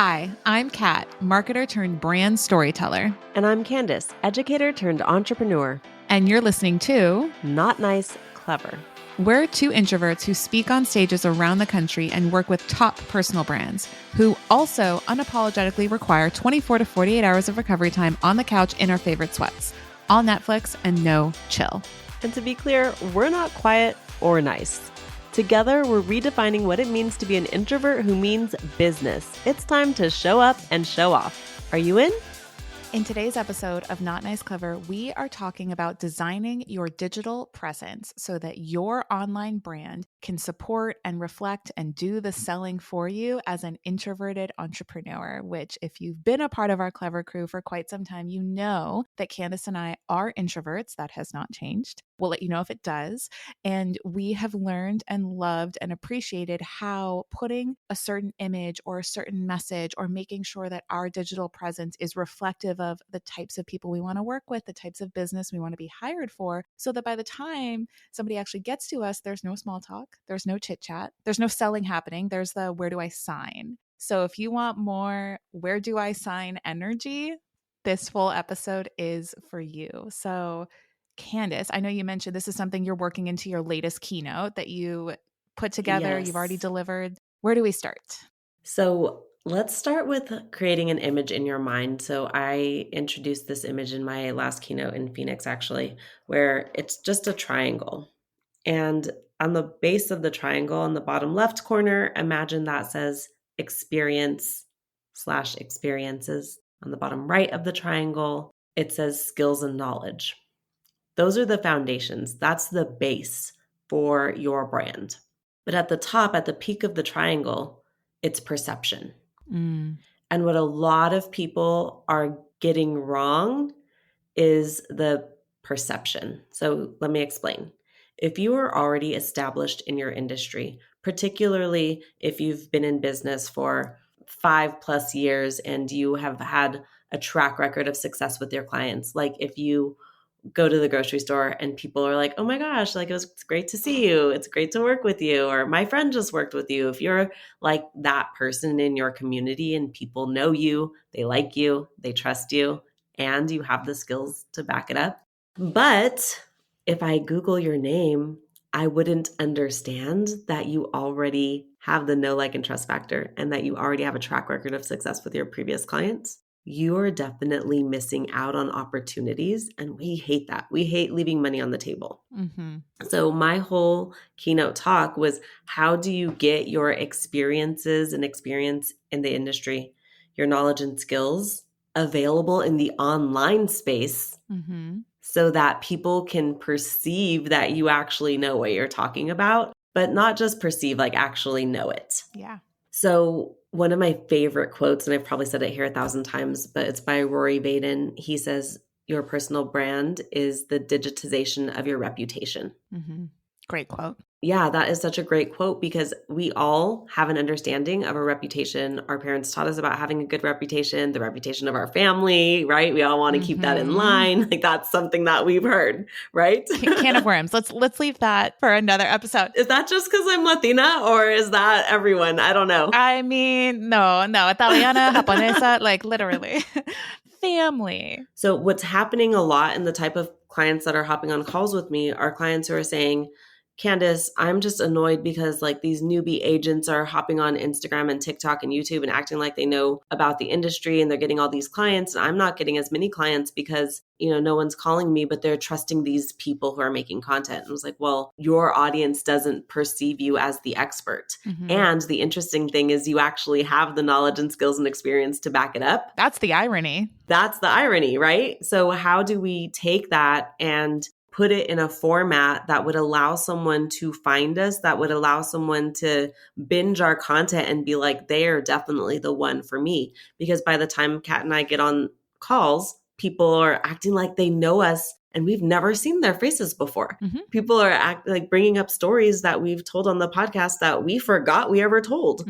Hi, I'm Kat, marketer turned brand storyteller. And I'm Candice, educator turned entrepreneur. And you're listening to Not Nice, Clever. We're two introverts who speak on stages around the country and work with top personal brands who also unapologetically require 24 to 48 hours of recovery time on the couch in our favorite sweats. All Netflix and no chill. And to be clear, we're not quiet or nice. Together, we're redefining what it means to be an introvert who means business. It's time to show up and show off. Are you in? In today's episode of Not Nice Clever, we are talking about designing your digital presence so that your online brand can support and reflect and do the selling for you as an introverted entrepreneur, which if you've been a part of our Clever crew for quite some time, you know that Candice and I are introverts. That has not changed. We'll let you know if it does. And we have learned and loved and appreciated how putting a certain image or a certain message or making sure that our digital presence is reflective of the types of people we want to work with, the types of business we want to be hired for, so that by the time somebody actually gets to us, there's no small talk, there's no chit chat, there's no selling happening, there's the where do I sign? So if you want more where do I sign energy, this full episode is for you. So Candice, I know you mentioned this is something you're working into your latest keynote that you put together. Yes. You've already delivered. Where do we start? So let's start with creating an image in your mind. So I introduced this image in my last keynote in Phoenix, actually, where it's just a triangle. And on the base of the triangle on the bottom left corner, imagine that says experience/experiences. On the bottom right of the triangle, it says skills and knowledge. Those are the foundations. That's the base for your brand. But at the top, at the peak of the triangle, it's perception. And what a lot of people are getting wrong is the perception. So let me explain. If you are already established in your industry, particularly if you've been in business for 5+ years and you have had a track record of success with your clients, like if you go to the grocery store and people are like, oh my gosh, like it's great to see you. It's great to work with you. Or my friend just worked with you. If you're like that person in your community and people know you, they like you, they trust you, and you have the skills to back it up. But if I Google your name, I wouldn't understand that you already have the know, like, and trust factor and that you already have a track record of success with your previous clients. You're definitely missing out on opportunities. And we hate that. We hate leaving money on the table. Mm-hmm. So my whole keynote talk was, how do you get your experiences and experience in the industry, your knowledge and skills available in the online space so that people can perceive that you actually know what you're talking about, but not just perceive, like actually know it. Yeah. So one of my favorite quotes, and I've probably said it here 1,000 times, but it's by Rory Vaden. He says, your personal brand is the digitization of your reputation. Great quote. Yeah, that is such a great quote because we all have an understanding of a reputation. Our parents taught us about having a good reputation, the reputation of our family, right? We all want to keep that in line. Like that's something that we've heard, right? Can of worms. Let's leave that for another episode. Is that just because I'm Latina or is that everyone? I don't know. I mean, no, Italiana, Japonesa, like literally. Family. So what's happening a lot in the type of clients that are hopping on calls with me are clients who are saying, Candice, I'm just annoyed because like these newbie agents are hopping on Instagram and TikTok and YouTube and acting like they know about the industry and they're getting all these clients. And I'm not getting as many clients because, no one's calling me, but they're trusting these people who are making content. And I was like, well, your audience doesn't perceive you as the expert. And the interesting thing is you actually have the knowledge and skills and experience to back it up. That's the irony. That's the irony, right? So how do we take that and put it in a format that would allow someone to find us, that would allow someone to binge our content and be like, they are definitely the one for me? Because by the time Kat and I get on calls, people are acting like they know us and we've never seen their faces before. People are like bringing up stories that we've told on the podcast that we forgot we ever told,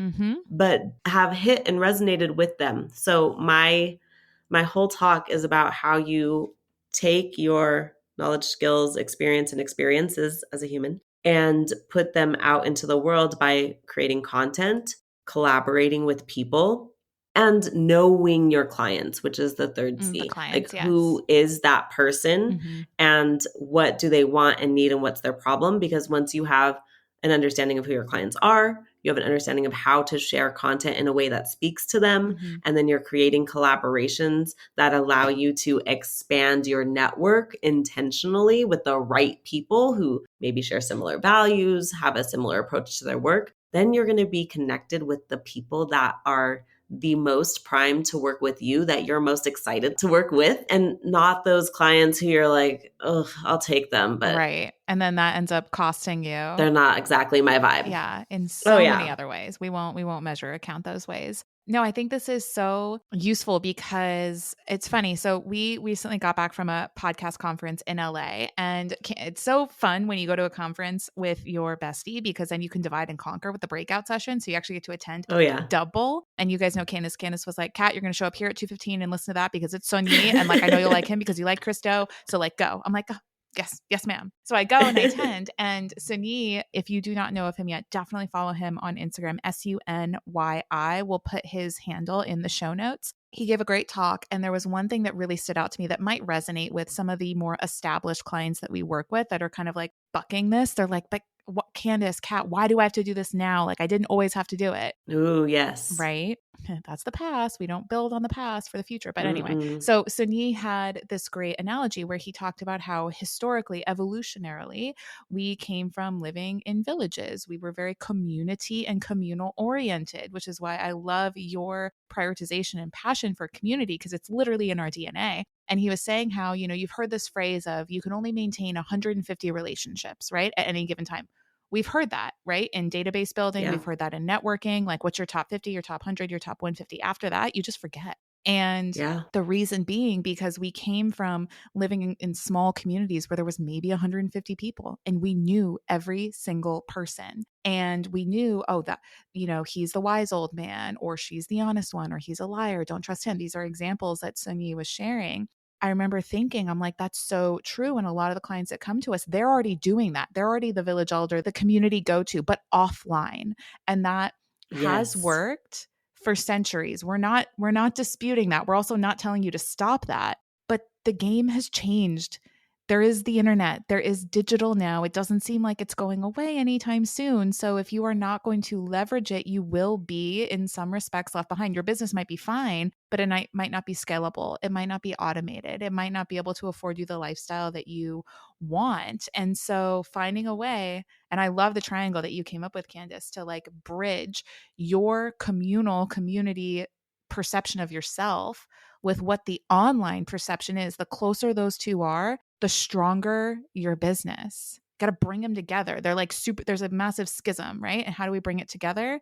but have hit and resonated with them. So my whole talk is about how you take your knowledge, skills, experience, and experiences as a human and put them out into the world by creating content, collaborating with people, And knowing your clients, which is the third The C. Like, clients, yes. who is that person and what do they want and need and what's their problem? Because once you have an understanding of who your clients are, you have an understanding of how to share content in a way that speaks to them, and then you're creating collaborations that allow you to expand your network intentionally with the right people who maybe share similar values, have a similar approach to their work. Then you're going to be connected with the people that are the most primed to work with you, that you're most excited to work with, and not those clients who you're like, oh, I'll take them, but Right. And then that ends up costing you. they're not exactly my vibe. Yeah, in so Oh, many yeah. other ways. We won't measure or count those ways. No, I think this is so useful because it's funny. So we recently got back from a podcast conference in LA, and it's so fun when you go to a conference with your bestie because then you can divide and conquer with the breakout session. So you actually get to attend Oh, yeah. double. And you guys know Candice. Candice was like, Kat, you're going to show up here at 2:15 and listen to that because it's Sunyi. And like, I know you'll like him because you like Christo. So like, go. I'm like, oh, yes, ma'am. So I go and I attend. And Sunyi, if you do not know of him yet, definitely follow him on Instagram, SUNYI. We'll put his handle in the show notes. He gave a great talk. And there was one thing that really stood out to me that might resonate with some of the more established clients that we work with that are kind of like bucking this. They're like, but what, Candice, Kat, why do I have to do this now? Like, I didn't always have to do it. Ooh, yes. Right? That's the past. We don't build on the past for the future. But anyway, so Sunyi had this great analogy where he talked about how historically, evolutionarily, we came from living in villages. We were very community and communal oriented, which is why I love your prioritization and passion for community because it's literally in our DNA. And he was saying how, you've heard this phrase of you can only maintain 150 relationships, right? At any given time. We've heard that, right? In database building, we've heard that in networking, like what's your top 50, your top 100, your top 150. After that, you just forget. And the reason being because we came from living in small communities where there was maybe 150 people and we knew every single person. And we knew, oh, that, he's the wise old man or she's the honest one or he's a liar. Don't trust him. These are examples that Sunyi was sharing. I remember thinking, I'm like, that's so true. And a lot of the clients that come to us, they're already doing that. They're already the village elder, the community go-to, but offline. And that has worked for centuries. We're not disputing that. We're also not telling you to stop that. But the game has changed. There is the internet. There is digital now. It doesn't seem like it's going away anytime soon. So if you are not going to leverage it, you will be, in some respects, left behind. Your business might be fine, but it might not be scalable. It might not be automated. It might not be able to afford you the lifestyle that you want. And so finding a way, and I love the triangle that you came up with, Candice, to like bridge your communal community perception of yourself with what the online perception is. The closer those two are, the stronger your business. Got to bring them together. They're like there's a massive schism, right? And how do we bring it together?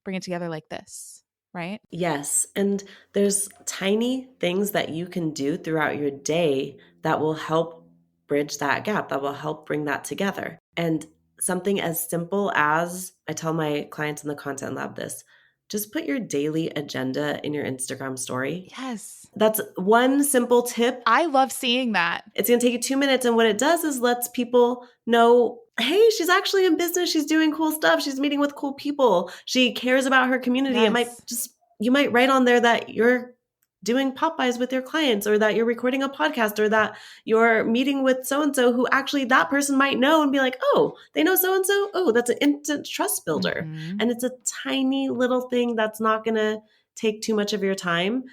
Bring it together like this, right? Yes. And there's tiny things that you can do throughout your day that will help bridge that gap, that will help bring that together. And something as simple as, I tell my clients in the content lab this, just put your daily agenda in your Instagram story. Yes. That's one simple tip. I love seeing that. It's going to take you 2 minutes. And what it does is lets people know, hey, she's actually in business. She's doing cool stuff. She's meeting with cool people. She cares about her community. Yes. You might write on there that you're doing Popeyes with your clients, or that you're recording a podcast, or that you're meeting with so-and-so who actually that person might know and be like, oh, they know so-and-so. Oh, that's an instant trust builder. And it's a tiny little thing that's not going to take too much of your time,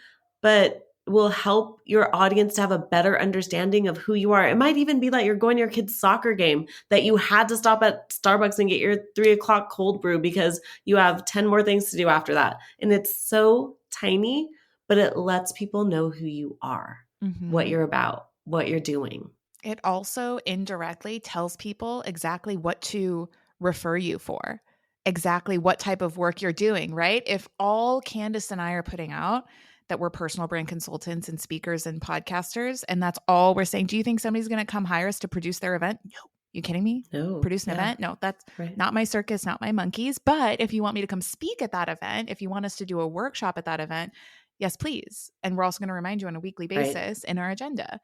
but will help your audience to have a better understanding of who you are. It might even be that you're going to your kid's soccer game, that you had to stop at Starbucks and get your 3:00 cold brew because you have 10 more things to do after that. And it's so tiny, but it lets people know who you are, what you're about, what you're doing. It also indirectly tells people exactly what to refer you for, exactly what type of work you're doing, right? If all Candice and I are putting out that we're personal brand consultants and speakers and podcasters, and that's all we're saying, do you think somebody's going to come hire us to produce their event? No. You kidding me? No. Produce an event? No, that's not my circus, not my monkeys. But if you want me to come speak at that event, if you want us to do a workshop at that event, yes, please. And we're also going to remind you on a weekly basis in our agenda,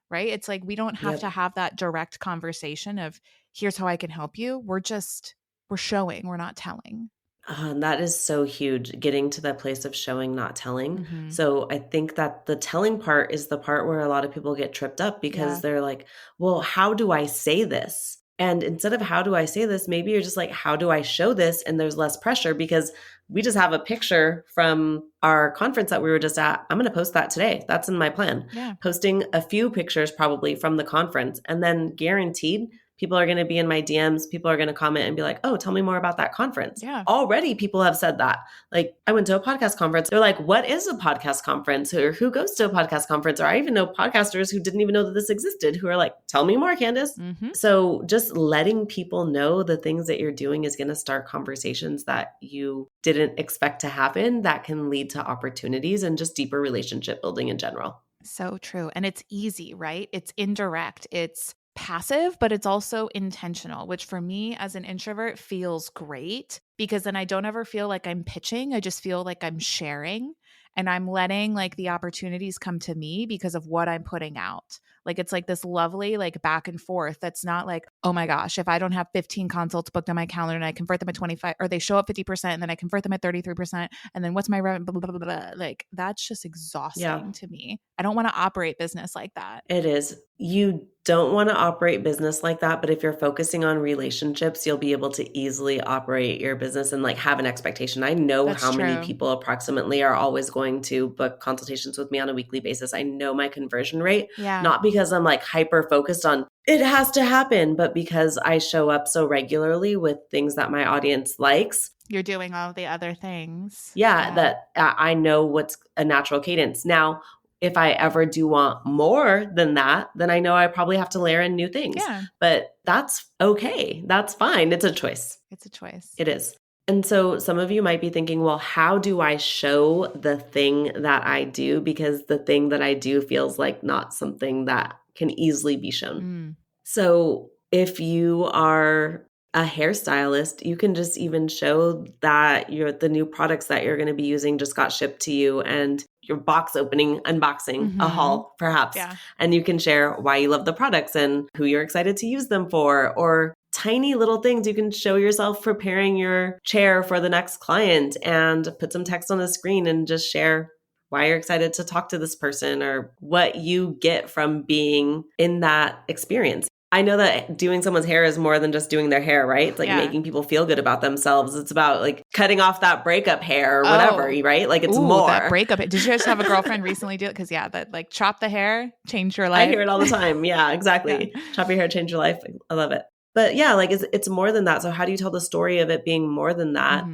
right? It's like we don't have to have that direct conversation of here's how I can help you. We're showing, we're not telling. That is so huge, getting to that place of showing, not telling. Mm-hmm. So I think that the telling part is the part where a lot of people get tripped up because Yeah. they're like, well, how do I say this? And instead of how do I say this, maybe you're just like, how do I show this? And there's less pressure because we just have a picture from our conference that we were just at. I'm going to post that today. That's in my plan. Yeah. Posting a few pictures probably from the conference, and then guaranteed people are going to be in my DMs. People are going to comment and be like, oh, tell me more about that conference. Yeah. Already people have said that. Like, I went to a podcast conference. They're like, what is a podcast conference? Or who goes to a podcast conference? Or I even know podcasters who didn't even know that this existed, who are like, tell me more, Candice. Mm-hmm. So just letting people know the things that you're doing is going to start conversations that you didn't expect to happen that can lead to opportunities and just deeper relationship building in general. So true. And it's easy, right? It's indirect. It's passive, but it's also intentional, which for me as an introvert feels great because then I don't ever feel like I'm pitching. I just feel like I'm sharing and I'm letting like the opportunities come to me because of what I'm putting out. Like it's like this lovely like back and forth that's not like, oh my gosh, if I don't have 15 consults booked on my calendar and I convert them at 25 or they show up 50% and then I convert them at 33% and then what's my revenue, blah, blah, blah, blah. Like that's just exhausting to me. I don't want to operate business like that. It is. You don't want to operate business like that, but if you're focusing on relationships, you'll be able to easily operate your business and like have an expectation. I know That's how many true. people approximately are always going to book consultations with me on a weekly basis. I know my conversion rate, Yeah. not because I'm like hyper focused on it has to happen, but because I show up so regularly with things that my audience likes. You're doing all the other things. Yeah. That I know what's a natural cadence. Now, if I ever do want more than that, then I know I probably have to layer in new things. Yeah. But that's okay. That's fine. It's a choice. It's a choice. It is. And so some of you might be thinking, well, how do I show the thing that I do? Because the thing that I do feels like not something that can easily be shown. So if you are a hairstylist, you can just even show that the new products that you're going to be using just got shipped to you and your box opening, unboxing, a haul perhaps. Yeah. And you can share why you love the products and who you're excited to use them for, or tiny little things. You can show yourself preparing your chair for the next client and put some text on the screen and just share why you're excited to talk to this person or what you get from being in that experience. I know that doing someone's hair is more than just doing their hair, right? It's like making people feel good about themselves. It's about like cutting off that breakup hair or whatever, right? Like it's more. That breakup. Did you just have a girlfriend recently do it? Because that like chop the hair, change your life. I hear it all the time. Yeah, exactly. Yeah. Chop your hair, change your life. I love it. But yeah, like it's more than that. So how do you tell the story of it being more than that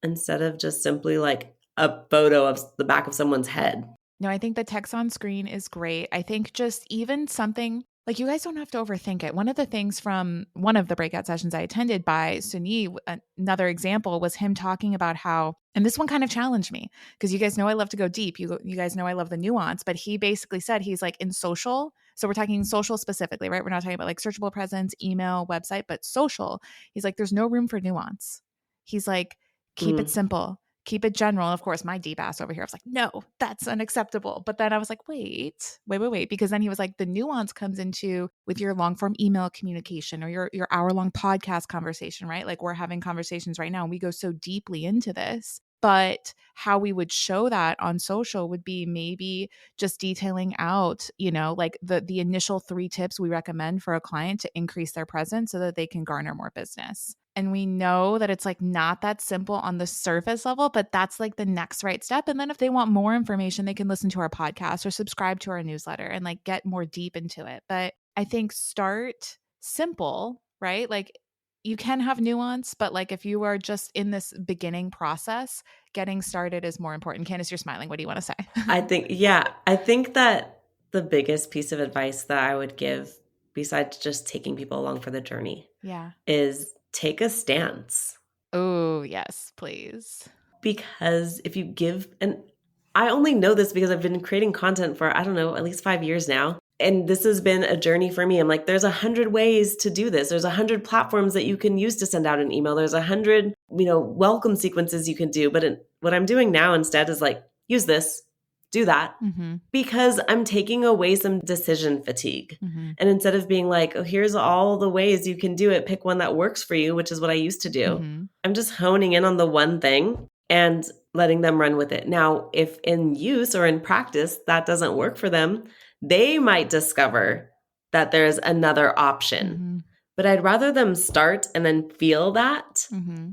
instead of just simply like a photo of the back of someone's head? No, I think the text on screen is great. I think just even something like you guys don't have to overthink it. One of the things from one of the breakout sessions I attended by Suni, another example was him talking about how, and this one kind of challenged me because you guys know I love to go deep. You guys know I love the nuance, but he basically said he's like in social. So we're talking social specifically, right? We're not talking about like searchable presence, email, website, but social. He's like, there's no room for nuance. He's like, keep it simple. Keep it general. And of course, my deep ass over here, I was like, no, that's unacceptable. But then I was like, wait. Because then he was like, the nuance comes into with your long form email communication or your hour-long podcast conversation, right? Like we're having conversations right now and we go so deeply into this. But how we would show that on social would be maybe just detailing out, like the initial 3 tips we recommend for a client to increase their presence so that they can garner more business. And we know that it's like not that simple on the surface level, but that's like the next right step. And then if they want more information, they can listen to our podcast or subscribe to our newsletter and like get more deep into it. But I think start simple, right? Like you can have nuance, but like if you are just in this beginning process, getting started is more important. Candice, you're smiling. What do you want to say? I think that the biggest piece of advice that I would give, besides just taking people along for the journey, is take a stance. Oh, yes, please. Because if you give, and I only know this because I've been creating content for, I don't know, at least 5 years now. And this has been a journey for me. I'm like, there's 100 ways to do this. There's 100 platforms that you can use to send out an email. There's 100, welcome sequences you can do. But what I'm doing now instead is like, use this, do that Mm-hmm. because I'm taking away some decision fatigue. Mm-hmm. And instead of being like, oh, here's all the ways you can do it, pick one that works for you, which is what I used to do. Mm-hmm. I'm just honing in on the one thing and letting them run with it. Now, if in use or in practice that doesn't work for them, they might discover that there's another option. Mm-hmm. But I'd rather them start and then feel that Mm-hmm.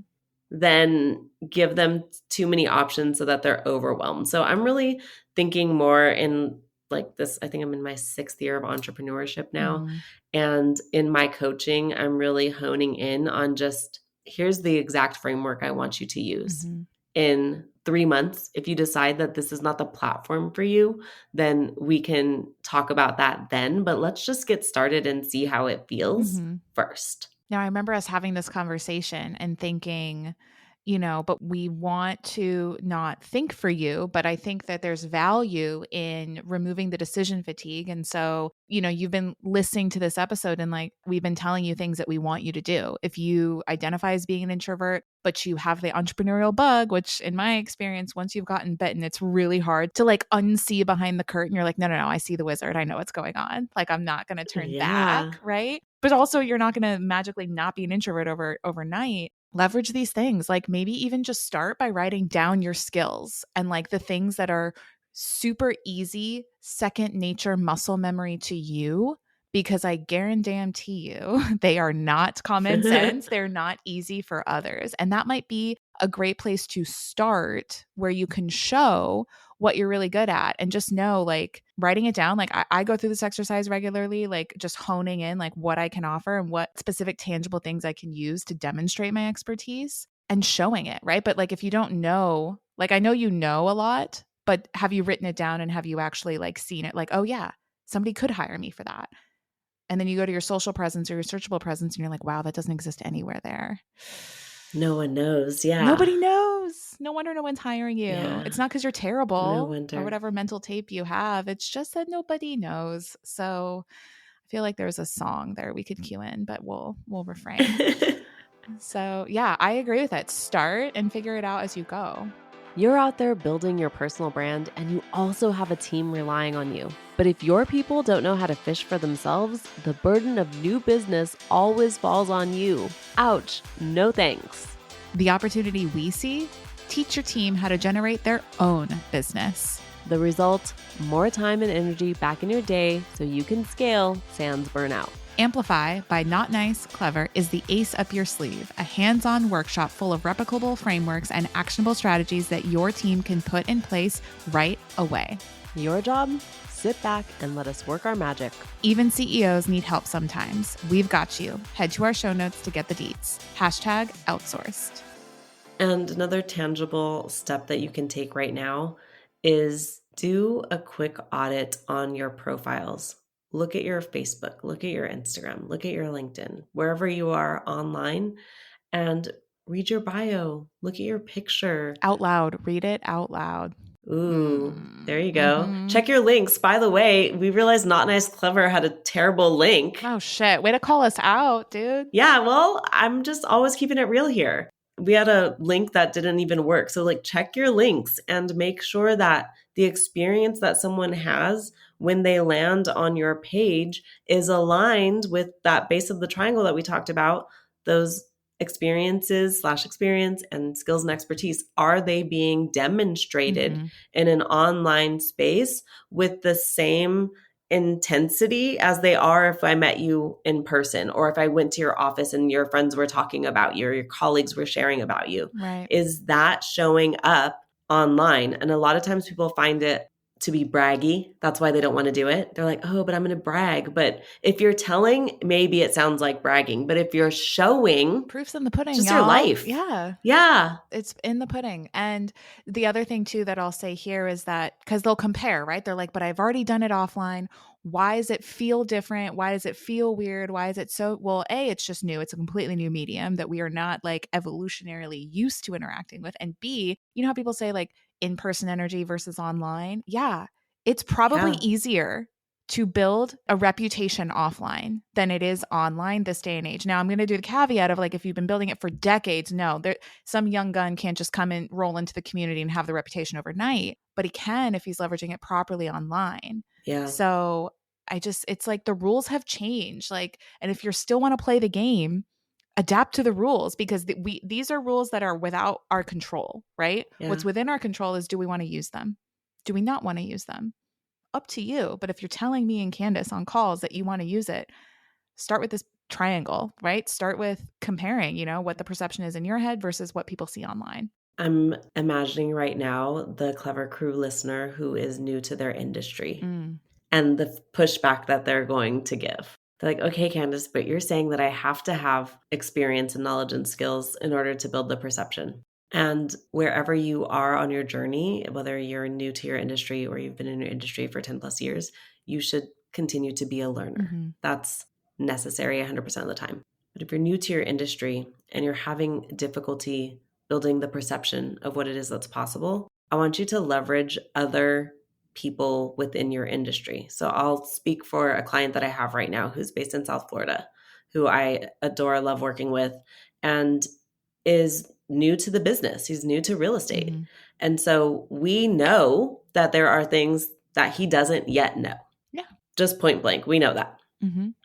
than give them too many options so that they're overwhelmed. So I'm really thinking more in like this. I think I'm in my 6th year of entrepreneurship now. Mm-hmm. And in my coaching, I'm really honing in on just here's the exact framework I want you to use. Mm-hmm. In 3 months, if you decide that this is not the platform for you, then we can talk about that then. But let's just get started and see how it feels Mm-hmm. first. Now, I remember us having this conversation and thinking, but we want to not think for you, but I think that there's value in removing the decision fatigue. And so, you've been listening to this episode and like we've been telling you things that we want you to do. If you identify as being an introvert, but you have the entrepreneurial bug, which in my experience, once you've gotten bitten, it's really hard to like unsee behind the curtain. You're like, no, I see the wizard. I know what's going on. Like, I'm not going to turn Yeah. back. Right. But also, you're not going to magically not be an introvert overnight. Leverage these things. Like maybe even just start by writing down your skills and like the things that are super easy, second nature muscle memory to you, because I guarantee you they are not common sense. They're not easy for others. And that might be a great place to start where you can show what you're really good at and just know, like writing it down. Like I go through this exercise regularly, like just honing in like what I can offer and what specific tangible things I can use to demonstrate my expertise and showing it. Right. But like, if you don't know, like I know you know a lot, but have you written it down and have you actually like seen it? Like, oh yeah, somebody could hire me for that. And then you go to your social presence or your searchable presence and you're like, wow, that doesn't exist anywhere there. No one knows. Yeah. Nobody knows. No wonder no one's hiring you. Yeah. It's not because you're No terrible wonder. or whatever mental tape you have. It's just that nobody knows. So I feel like there's a song there we could cue in, but we'll refrain. So yeah, I agree with it. Start and figure it out as you go. You're out there building your personal brand and you also have a team relying on you. But if your people don't know how to fish for themselves, the burden of new business always falls on you. Ouch, no thanks. The opportunity we see, teach your team how to generate their own business. The result, more time and energy back in your day so you can scale sans burnout. Amplify by Not Nice Clever is the ace up your sleeve, a hands-on workshop full of replicable frameworks and actionable strategies that your team can put in place right away. Your job? Sit back and let us work our magic. Even CEOs need help sometimes. We've got you. Head to our show notes to get the deets. #outsourced. And another tangible step that you can take right now is do a quick audit on your profiles. Look at your Facebook, look at your Instagram, look at your LinkedIn, wherever you are online, and read your bio, look at your picture. Out loud, read it out loud. Ooh, there you go. Mm-hmm. Check your links. By the way, we realized Not Nice Clever had a terrible link. Oh shit, way to call us out, dude. Yeah, well, I'm just always keeping it real here. We had a link that didn't even work. So like check your links and make sure that the experience that someone has when they land on your page is aligned with that base of the triangle that we talked about. Those experience and skills and expertise, are they being demonstrated in an online space with the same intensity as they are if I met you in person, or if I went to your office and your friends were talking about you or your colleagues were sharing about you? Right. Is that showing up online? And a lot of times people find it to be braggy. That's why they don't want to do it. They're like, oh, but I'm going to brag. But if you're telling, maybe it sounds like bragging. But if you're showing, proof's in the pudding, just y'all. Your life. Yeah. Yeah. It's in the pudding. And the other thing too that I'll say here is that, because they'll compare, right? They're like, but I've already done it offline. Why does it feel different? Why does it feel weird? Why is it so, well, A, it's just new. It's a completely new medium that we are not like evolutionarily used to interacting with. And B, you know how people say like in-person energy versus online? Yeah. It's probably easier to build a reputation offline than it is online this day and age. Now, I'm going to do the caveat of like, if you've been building it for decades, no, some young gun can't just come and roll into the community and have the reputation overnight, but he can if he's leveraging it properly online. Yeah. So it's like the rules have changed. Like, and if you still want to play the game, adapt to the rules, because these are rules that are without our control, right? Yeah. What's within our control is, do we want to use them? Do we not want to use them? Up to you. But if you're telling me and Candice on calls that you want to use it, start with this triangle, right? Start with comparing, what the perception is in your head versus what people see online. I'm imagining right now the Clever Crew listener who is new to their industry and the pushback that they're going to give. They're like, okay, Candice, but you're saying that I have to have experience and knowledge and skills in order to build the perception. And wherever you are on your journey, whether you're new to your industry or you've been in your industry for 10 plus years, you should continue to be a learner. That's necessary 100% of the time. But if you're new to your industry and you're having difficulty building the perception of what it is that's possible, I want you to leverage other people within your industry. So I'll speak for a client that I have right now who's based in South Florida, who I adore, love working with, and is new to the business. He's new to real estate. And so we know that there are things that he doesn't yet know. Yeah. Just point blank. We know that.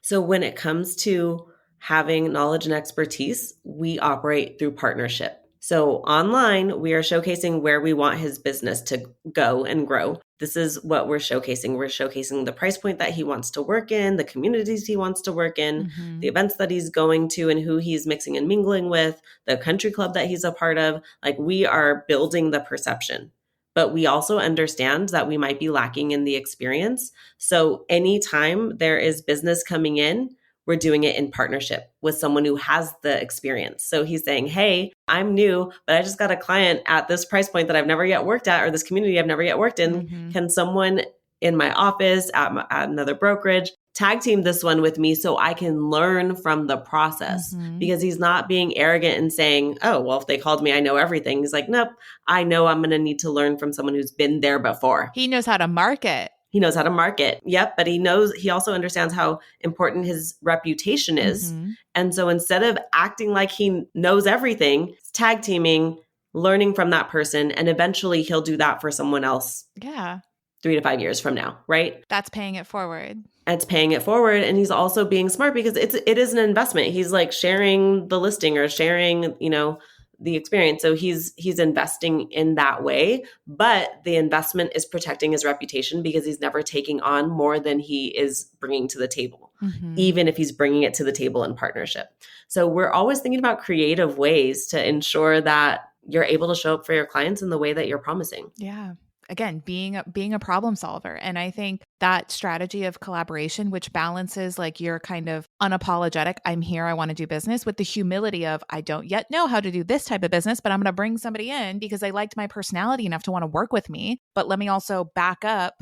So when it comes to having knowledge and expertise, we operate through partnership. So online, we are showcasing where we want his business to go and grow. This is what we're showcasing. We're showcasing the price point that he wants to work in, the communities he wants to work in, the events that he's going to and who he's mixing and mingling with, the country club that he's a part of. Like, we are building the perception. But we also understand that we might be lacking in the experience. So anytime there is business coming in, we're doing it in partnership with someone who has the experience. So he's saying, hey, I'm new, but I just got a client at this price point that I've never yet worked at, or this community I've never yet worked in. Can someone in my office, at another brokerage, tag team this one with me so I can learn from the process? Because he's not being arrogant and saying, oh, well, if they called me, I know everything. He's like, nope, I know I'm going to need to learn from someone who's been there before. He knows how to market. He knows how to market. Yep. But he also understands how important his reputation is. And so instead of acting like he knows everything, tag teaming, learning from that person, and eventually he'll do that for someone else. Yeah. 3 to 5 years from now, right? That's paying it forward. It's paying it forward. And he's also being smart because it is an investment. He's like sharing the listing or sharing, the experience. So he's investing in that way, but the investment is protecting his reputation because he's never taking on more than he is bringing to the table, even if he's bringing it to the table in partnership. So we're always thinking about creative ways to ensure that you're able to show up for your clients in the way that you're promising. Yeah. Again, being a problem solver. And I think that strategy of collaboration, which balances like your kind of unapologetic, I'm here, I want to do business, with the humility of, I don't yet know how to do this type of business, but I'm going to bring somebody in because they liked my personality enough to want to work with me. But let me also back up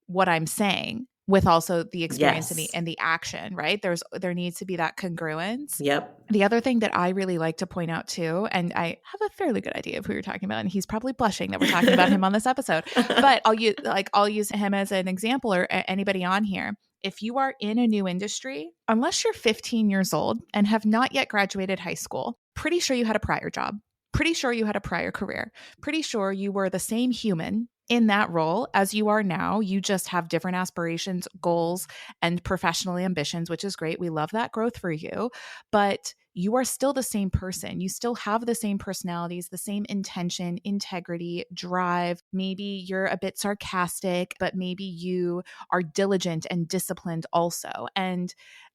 what I'm saying with also the experience and the action, right? There needs to be that congruence. Yep. The other thing that I really like to point out too, and I have a fairly good idea of who you're talking about, and he's probably blushing that we're talking about him on this episode, but I'll use him as an example, or anybody on here. If you are in a new industry, unless you're 15 years old and have not yet graduated high school, pretty sure you had a prior job, pretty sure you had a prior career, pretty sure you were the same human in that role as you are now. You just have different aspirations, goals, and professional ambitions, which is great. We love that growth for you, but you are still the same person. You still have the same personalities, the same intention, integrity, drive. Maybe you're a bit sarcastic, but maybe you are diligent and disciplined also. And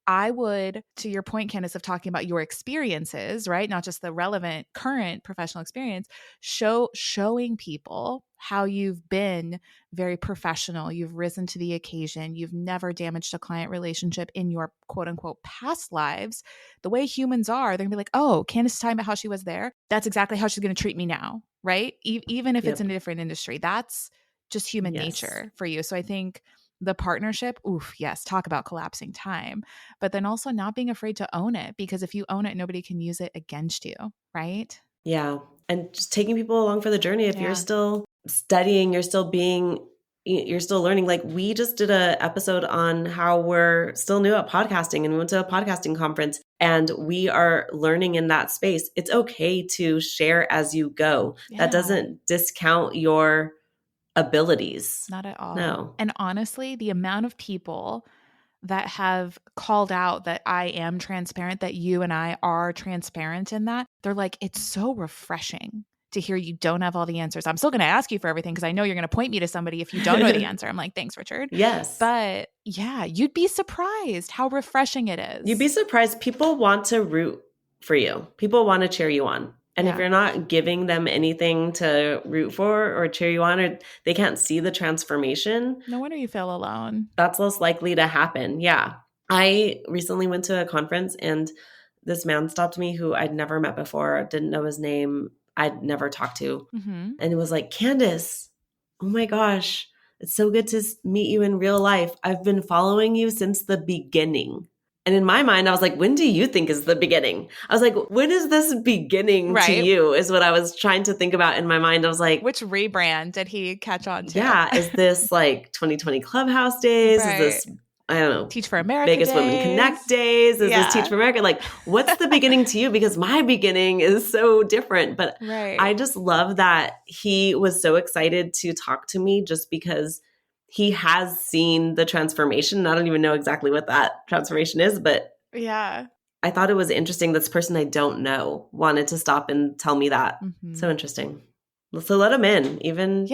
I would, to your point, Candice, of talking about your experiences, right? Not just the relevant current professional experience, showing people how you've been very professional. You've risen to the occasion. You've never damaged a client relationship in your quote unquote past lives. The way humans are, they're gonna be like, oh, Candice is talking about how she was there. That's exactly how she's going to treat me now, right? Even if it's in a different industry, that's just human nature for you. So I think the partnership, yes, talk about collapsing time, but then also not being afraid to own it, because if you own it, nobody can use it against you, right? Yeah. And just taking people along for the journey. If you're still studying, you're still being you're still learning. Like we just did a episode on how we're still new at podcasting, and we went to a podcasting conference and we are learning in that space. It's okay to share as you go. Yeah. That doesn't discount your abilities. Not at all. No. And honestly, the amount of people that have called out that I am transparent, that you and I are transparent in that, they're like, it's so refreshing to hear you don't have all the answers. I'm still going to ask you for everything because I know you're going to point me to somebody if you don't know the answer. I'm like, thanks, Richard. Yes. But yeah, you'd be surprised how refreshing it is. You'd be surprised. People want to root for you. People want to cheer you on. And if you're not giving them anything to root for or cheer you on, or they can't see the transformation, no wonder you feel alone. That's less likely to happen. Yeah. I recently went to a conference and this man stopped me who I'd never met before, didn't know his name, I'd never talked to. Mm-hmm. And it was like, Candice, oh my gosh, it's so good to meet you in real life. I've been following you since the beginning. And in my mind, I was like, when do you think is the beginning? I was like, when is this beginning to you is what I was trying to think about in my mind. I was like, which rebrand did he catch on to? Yeah. Is this like 2020 Clubhouse days? Right. Is this, I don't know, Teach for America Vegas days? Women Connect days? Is this Teach for America? Like, what's the beginning to you? Because my beginning is so different. But I just love that he was so excited to talk to me just because he has seen the transformation. I don't even know exactly what that transformation is, but I thought it was interesting. This person I don't know wanted to stop and tell me that. Mm-hmm. So interesting. So let him in, even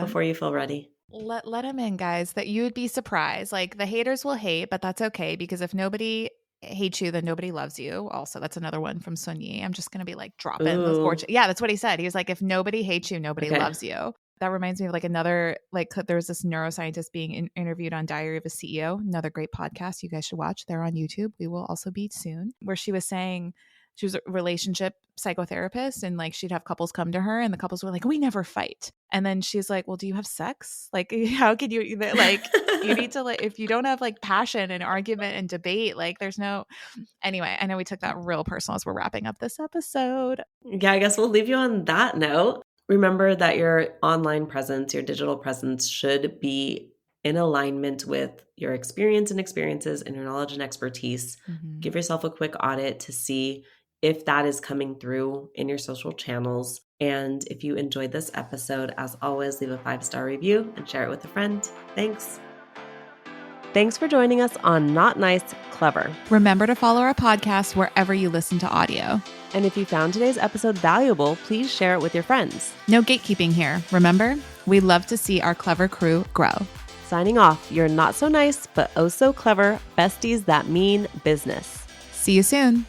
before you feel ready. Let him in, guys, that you would be surprised. Like the haters will hate, but that's okay because if nobody hates you, then nobody loves you. Also, that's another one from Sun Yi. I'm just going to be like dropping those fortune. Yeah, that's what he said. He was like, if nobody hates you, nobody loves you. That reminds me of like another, like there's this neuroscientist being interviewed on Diary of a CEO, another great podcast you guys should watch. They're on YouTube. We will also be soon, where she was saying she was a relationship psychotherapist and like she'd have couples come to her and the couples were like, we never fight. And then she's like, well, do you have sex? Like, how could you like, you need to like, if you don't have like passion and argument and debate, like there's no, anyway, I know we took that real personal as we're wrapping up this episode. Yeah, I guess we'll leave you on that note. Remember that your online presence, your digital presence should be in alignment with your experience and experiences and your knowledge and expertise. Mm-hmm. Give yourself a quick audit to see if that is coming through in your social channels. And if you enjoyed this episode, as always, leave a 5-star review and share it with a friend. Thanks. Thanks for joining us on Not Nice, Clever. Remember to follow our podcast wherever you listen to audio. And if you found today's episode valuable, please share it with your friends. No gatekeeping here. Remember, we love to see our clever crew grow. Signing off, you're not so nice, but oh so clever besties that mean business. See you soon.